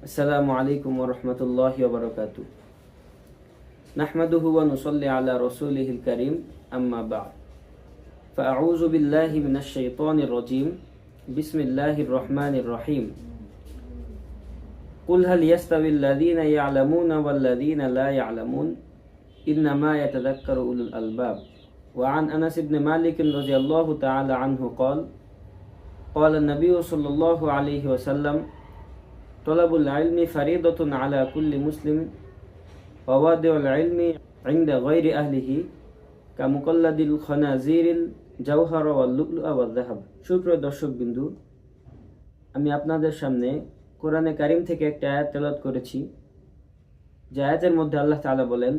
আসসালামু আলাইকুম ওয়া রাহমাতুল্লাহি ওয়া বারাকাতুহু। নাহমাদুহু ওয়া নুসাল্লি আলা রাসূলিহিল কারীম, আম্মা বা'দ। ফাআউযু বিল্লাহি মিনাশ শাইতানির রাজীম। বিসমিল্লাহির রহমানির রহিম। কুল হাল ইয়াস্তাবিল লাযীনা ইয়া'লামুনা ওয়াল লাযীনা লা ইয়া'লামুন ইন্নামা ইয়াতাযাক্কারু উলুল আলবাব। ওয়া আন আনাস ইবনে মালিক রাদিয়াল্লাহু তাআলা আনহু ক্বাল قال النبي صلى الله عليه وسلم طلب العلم فريضة على كل مسلم ووادع العلم عند غير أهله كمقلد الخنازير الجوهر واللؤلؤ والذهب। সুপ্রিয় দর্শক বিন্দু, আমি আপনাদের সামনে কোরআনে কারীম থেকে একটা আয়াত তেলাওয়াত করেছি। যে আয়াতের মধ্যে আল্লাহ তাআলা বলেন,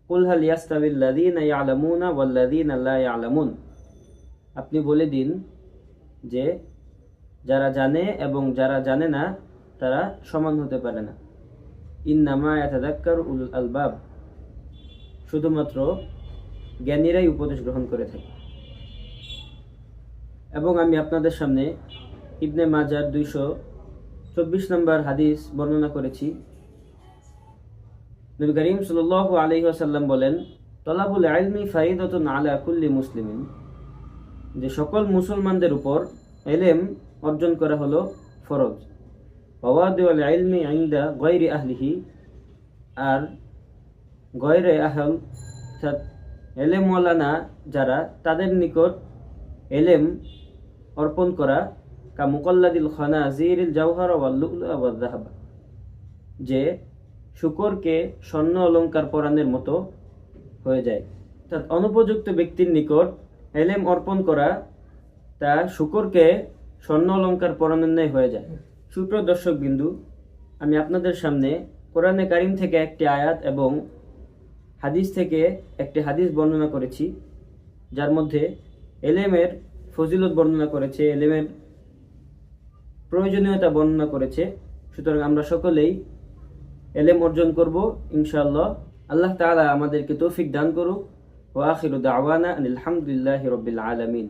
কুল হাল ইয়াস্তাবিল লাযীনা ইয়া'লামুনা ওয়াল লাযীনা লা ইয়া'লামুন। আপনি বলে দিন যে যারা জানে এবং যারা জানে না তারা সমান হতে পারে না। ইন্নামা ইয়াতাযাক্কারু উলুল আলবাব, শুধুমাত্র জ্ঞানীরাই উপদেশ গ্রহণ করে থাকে। এবং আমি আপনাদের সামনে ইবনে মাজার 224 নম্বর হাদিস বর্ণনা করেছি। নবী করিম সাল্লাল্লাহু আলাইহি ওয়াসাল্লাম বলেন, তলাবুল ইলমি ফারিদাতুন আলা কুল্লি মুসলিমিন, যে সকল মুসলমানদের উপর ইলম অর্জন করা হলো ফরজ। ওয়াদিউল ইলমি ইনদা গায়রি আহলিহি, আর গায়রে আহল অর্থাৎ ইলম ওয়ালানা যারা, তাদের নিকট ইলম অর্পণ করা কা মুকাল্লাদিল খানাজিরিল জাওহার ওয়াল লু'লু'আ ওয়াল যাহাব, যে শূকরকে স্বর্ণ অলংকার পরানের মতো হয়ে যায়। অর্থাৎ অনুপযুক্ত ব্যক্তির নিকট ইলম অর্পণ করা তা শূকরকে স্বর্ণ অলংকার পরানোর ন্যায় হয়ে যায়। সুপ্রিয় দর্শক বিন্দু, আমি আপনাদের সামনে কোরআনে কারীম থেকে একটি আয়াত এবং হাদিস থেকে একটি হাদিস বর্ণনা করেছি, যার মধ্যে ইলমের ফজিলত বর্ণনা করেছে, ইলমের প্রয়োজনীয়তা বর্ণনা করেছে। সুতরাং আমরা সকলেই ইলম অর্জন করব ইনশাআল্লাহ। আল্লাহ তাআলা আমাদেরকে তৌফিক দান করুক। ওয়া আখিরু দাওয়ানা আনিল হামদুলিল্লাহি রাব্বিল আলামিন।